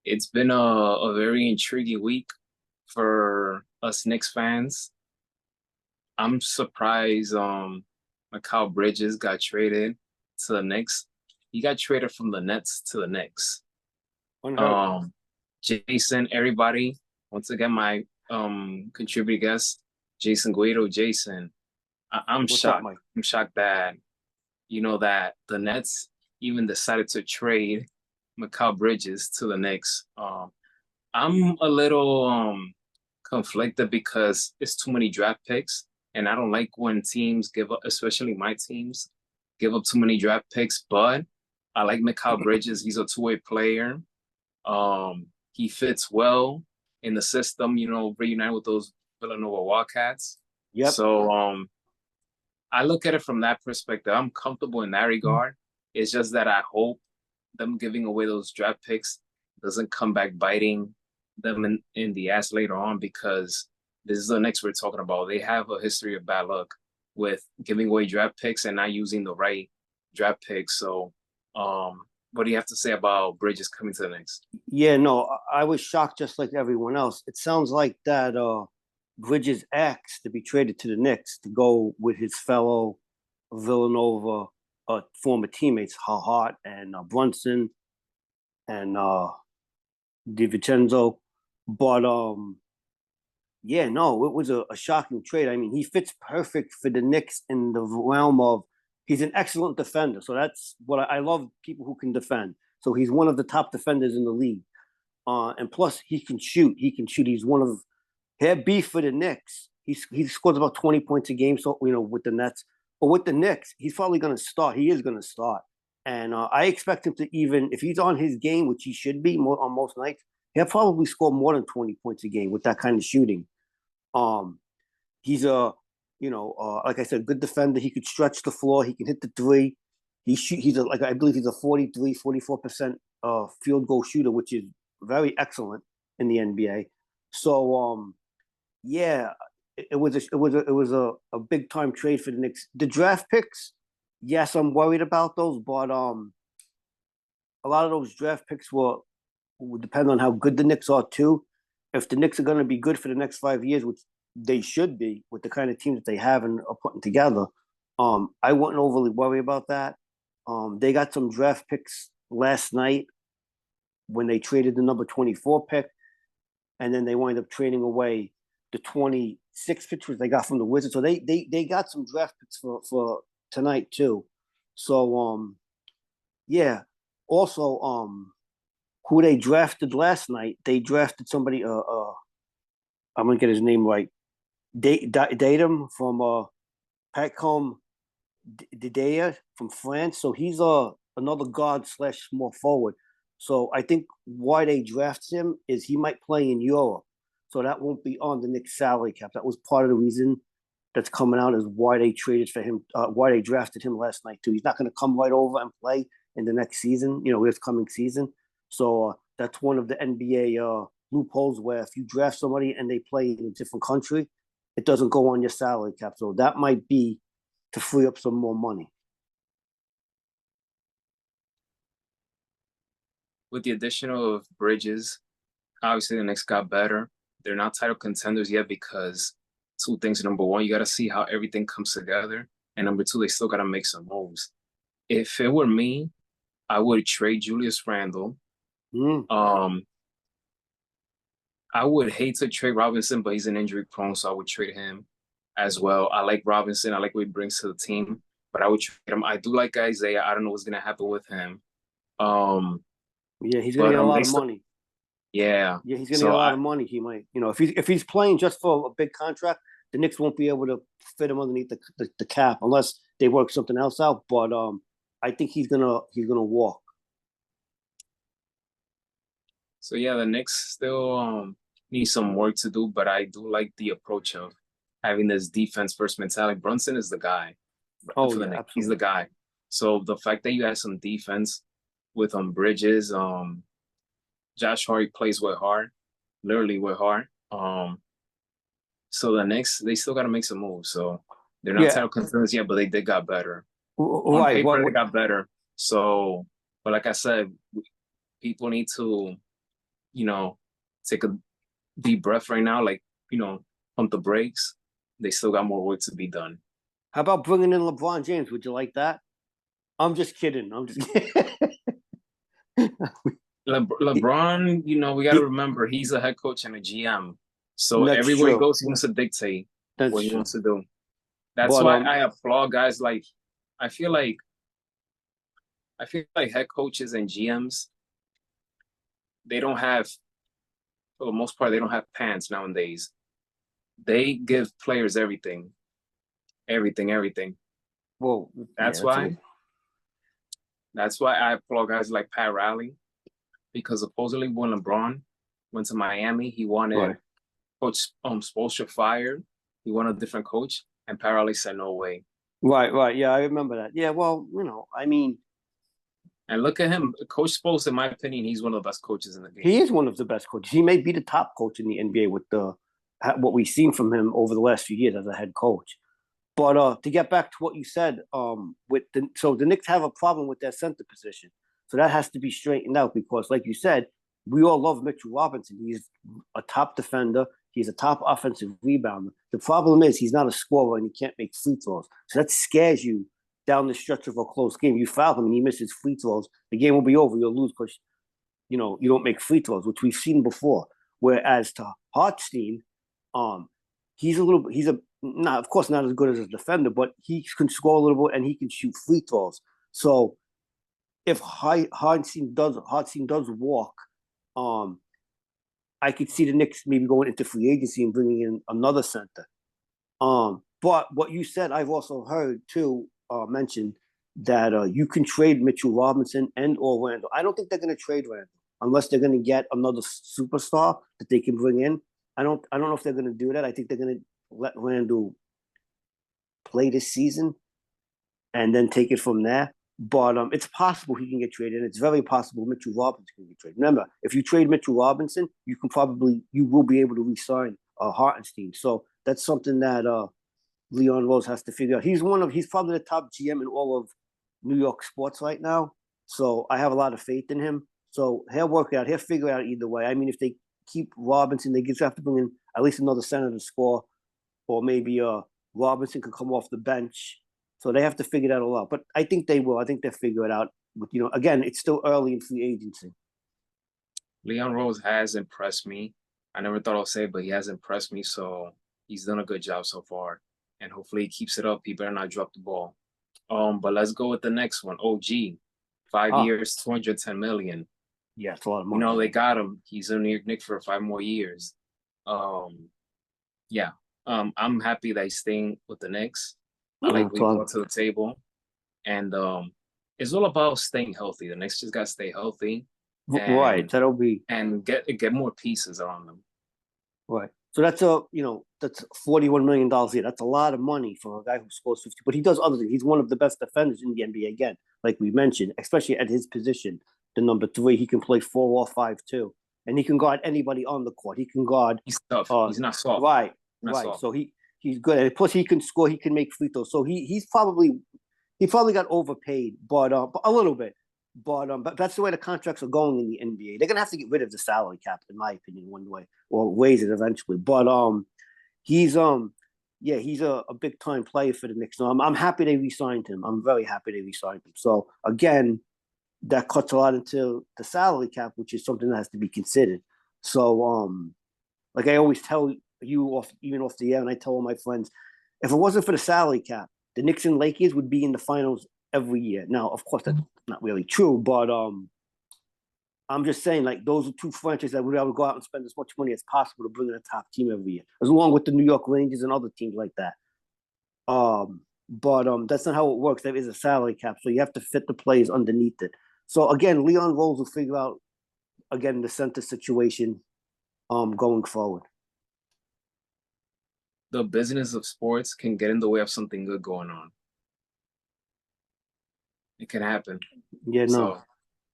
It's been a very intriguing week for us Knicks fans. I'm surprised Mikal Bridges got traded to the Knicks. He got traded from the Nets to the Knicks. Unheard of. Um Jason, everybody, once again my contributing guest, Jason Guido. Jason, I'm What's up, shocked. Mike? I'm shocked that that the Nets even decided to trade Mikal Bridges to the Knicks. I'm a little conflicted because it's too many draft picks, and I don't like when teams give up, especially my teams, give up too many draft picks. But I like Mikal Bridges. He's a two-way player. He fits well in the system. Reunite with those Villanova Wildcats. Yep. So I look at it from that perspective. I'm comfortable in that regard. It's just that I hope them giving away those draft picks doesn't come back biting them in the ass later on, because this is the next we're talking about. They have a history of bad luck with giving away draft picks and not using the right draft picks. So, what do you have to say about Bridges coming to the Knicks? Yeah, no, I was shocked just like everyone else. It sounds like that Bridges asked to be traded to the Knicks to go with his fellow Villanova former teammates, Hart and Brunson and DiVincenzo. But yeah, no, it was a shocking trade. I mean, he fits perfect for the Knicks in the realm of he's an excellent defender. So that's what I love, people who can defend. So he's one of the top defenders in the league. And plus, he can shoot. He can shoot. He's one of head beef for the Knicks. He scores about 20 points a game. So with the Nets, but with the Knicks, he's probably going to start. He is going to start, and I expect him to, even if he's on his game, which he should be more on most nights, he'll probably score more than 20 points a game with that kind of shooting. Um, he's like I said, good defender. He could stretch the floor. He can hit the three. He's like I believe he's a 43, 44% field goal shooter, which is very excellent in the NBA. So yeah, it was a big time trade for the Knicks. The draft picks, yes, I'm worried about those, but a lot of those draft picks will depend on how good the Knicks are too. If the Knicks are going to be good for the next 5 years, which they should be with the kind of team that they have and are putting together, I wouldn't overly worry about that. They got some draft picks last night when they traded the number 24 pick, and then they wind up trading away the 26 picks they got from the Wizards. So they got some draft picks for tonight too. So yeah. Also who they drafted last night, they drafted somebody I'm gonna get his name right. Datum from Pacom Didea from France. So he's another guard slash small forward. So I think why they drafted him is he might play in Europe. So that won't be on the Knicks salary cap. That was part of the reason that's coming out is why they traded for him, why they drafted him last night too. He's not going to come right over and play in the next season, this coming season. So that's one of the NBA loopholes where if you draft somebody and they play in a different country, it doesn't go on your salary cap. So that might be to free up some more money. With the addition of Bridges, obviously the Knicks got better. They're not title contenders yet because two things. Number one, you got to see how everything comes together. And number two, they still got to make some moves. If it were me, I would trade Julius Randle. Mm. Um, I would hate to trade Robinson, but he's an injury prone, so I would trade him as well. I like Robinson. I like what he brings to the team, but I would trade him. I do like Isaiah. I don't know what's gonna happen with him. Um, Yeah, he's gonna but get a lot they of still, money. yeah. Yeah, he's gonna get So a lot of money. He might, if he's playing just for a big contract, the Knicks won't be able to fit him underneath the cap unless they work something else out. But I think he's gonna walk. yeah, the Knicks still need some work to do, but I do like the approach of having this defense first mentality. Brunson is the guy Oh for the yeah, Knicks. He's the absolutely. guy. So the fact that you have some defense with Bridges, Josh Hart plays with heart, literally with heart. So the Knicks, they still got to make some moves. So they're not Yeah, title contenders yet, but they did got better. On right. paper, they got better. So, but like I said, people need to you know, take a deep breath right now, like, pump the brakes. They still got more work to be done. How about bringing in LeBron James? Would you like that? I'm just kidding. I'm just kidding. LeBron, we got to He- remember he's a head coach and a GM. So that's everywhere he true. goes, he wants to dictate That's what he true. wants to do. That's But why I applaud guys like I feel like I feel like head coaches and GMs, they don't have, for the most part, they don't have pants nowadays. They give players everything, everything, everything. well, yeah, That's why that's why I applaud guys like Pat Riley, because supposedly when LeBron went to Miami, he right. wanted Coach Spoelstra fired. He wanted a different coach, and Pat Riley said no way. Right. Yeah, I remember that. Yeah, well, I mean, And look at him, Coach Spoelstra. In my opinion, he's one of the best coaches in the he game. is one of the best coaches. He may be the top coach in the NBA with what we've seen from him over the last few years as a head coach. But to get back to what you said, so the Knicks have a problem with their center position. So that has to be straightened out because, like you said, we all love Mitchell Robinson. He's a top defender. He's a top offensive rebounder. The problem is he's not a scorer and he can't make free throws. So that scares you down the stretch of a close game. You foul him and he misses free throws. The game will be over. You'll lose because you don't make free throws, which we've seen before. Whereas to Hartstein, he's a not, of course, not as good as a defender, but he can score a little bit and he can shoot free throws. So if Hartstein does walk, I could see the Knicks maybe going into free agency and bringing in another center. But what you said, I've also heard too mentioned that you can trade Mitchell Robinson and or Randall. I don't think they're going to trade Randall unless they're going to get another superstar that they can bring in. I don't know if they're going to do that. I think they're going to let Randall play this season and then take it from there. But it's possible he can get traded, and it's very possible Mitchell Robinson can get traded. Remember, if you trade Mitchell Robinson, you will be able to re-sign Hartenstein. So that's something that Leon Rose has to figure out. He's probably the top GM in all of New York sports right now. So I have a lot of faith in him. So he'll work it out. He'll figure it out either way. I mean, if they keep Robinson, they just have to bring in at least another center to score, or maybe Robinson could come off the bench. So they have to figure that all out. But I think they will. I think they'll figure it out. But, again, it's still early in free agency. Leon Rose has impressed me. I never thought I'd say it, but he has impressed me. So he's done a good job so far. And hopefully he keeps it up. He better not drop the ball. But let's go with the next one. OG, 5 years, 210 million. Yeah, it's a lot of money. They got him. He's in New York Knicks for 5 more years. Yeah. I'm happy that he's staying with the Knicks. I like what he brought to the table. And it's all about staying healthy. The Knicks just got to stay healthy. Right. That'll be. And get more pieces around them. Right. So that's that's $41 million a year. That's a lot of money for a guy who scores 50. But he does other things. He's one of the best defenders in the NBA again, like we mentioned, especially at his position, the number 3. He can play 4 or 5 too. And he can guard anybody on the court. He can guard. He's tough. He's not soft. Right. Not right. Soft. So he's good. And plus he can score. He can make free throws. So he probably got overpaid, but a little bit. But that's the way the contracts are going in the NBA. They're gonna have to get rid of the salary cap, in my opinion, one way, or raise it eventually. But he's he's a big time player for the Knicks. So I'm happy they re-signed him. I'm very happy they re-signed him. So again, that cuts a lot into the salary cap, which is something that has to be considered. So like I always tell you even off the air, and I tell all my friends, if it wasn't for the salary cap, the Knicks and Lakers would be in the finals every year. Now, of course, that's not really true, but I'm just saying, like, those are 2 franchises that would go out and spend as much money as possible to bring in a top team every year, as along with the New York Rangers and other teams like that. But that's not how it works. There is a salary cap, so you have to fit the players underneath it. So again, Leon Rose will figure out again the center situation going forward. The business of sports can get in the way of something good going on. It can happen. Yeah, no.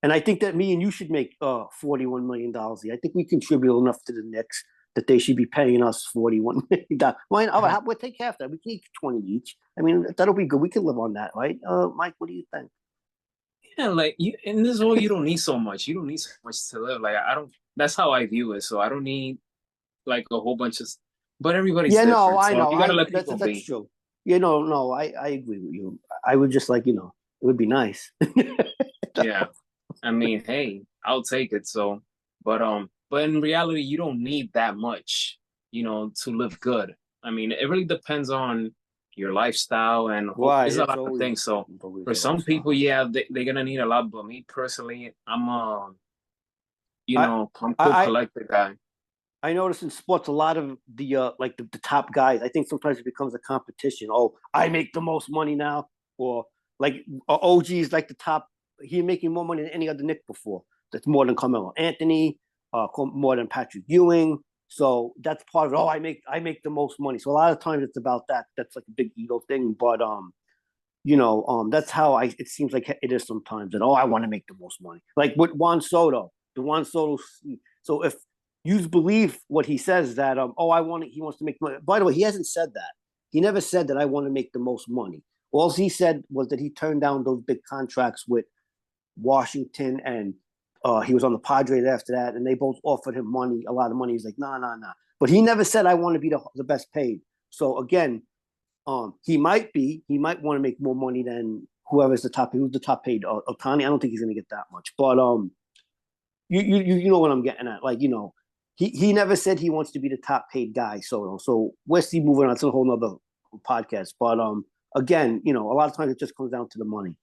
And I think that me and you should make $41 million a year. I think we contribute enough to the Knicks that they should be paying us $41 million. Why, we'll take half that. We can eat 20 each. I mean, that'll be good. We can live on that, right? Mike, what do you think? Yeah, like you in this world, you don't need so much. You don't need so much to live. Like I don't. That's how I view it. So I don't need like a whole bunch of. But everybody's Yeah, no, different, I so know. you gotta I let that's people that's be. true. No, I agree with you. I would just like, it would be nice. Yeah, I mean, hey, I'll take it. So, but in reality, you don't need that much, to live good. I mean, it really depends on your lifestyle and Right. it's a It's lot of things. So, always for a some lifestyle. people, yeah, they're gonna need a lot. But me personally, I I'm cool, I collected guy. I notice in sports a lot of the top guys. I think sometimes it becomes a competition. Oh, I make the most money now, or like OG is like the top. He's making more money than any other Nick before. That's more than Carmelo Anthony, more than Patrick Ewing. So that's part of it. Oh, I make the most money. So a lot of times it's about that. That's like a big ego thing. But that's how it seems like it is sometimes. That I want to make the most money. Like with Juan Soto, the Juan Soto. So if you believe what he says that he wants to make money. By the way, he hasn't said that. He never said that I want to make the most money. All he said was that he turned down those big contracts with Washington and he was on the Padres after that, and they both offered him money, a lot of money. He's like, nah, nah, nah. But he never said I want to be the best paid. So again, he might want to make more money than who's the top paid. Otani, I don't think he's going to get that much. But you know what I'm getting at. Like, he never said he wants to be the top paid guy. So we'll see moving on. It's a whole nother podcast. But again, a lot of times it just comes down to the money.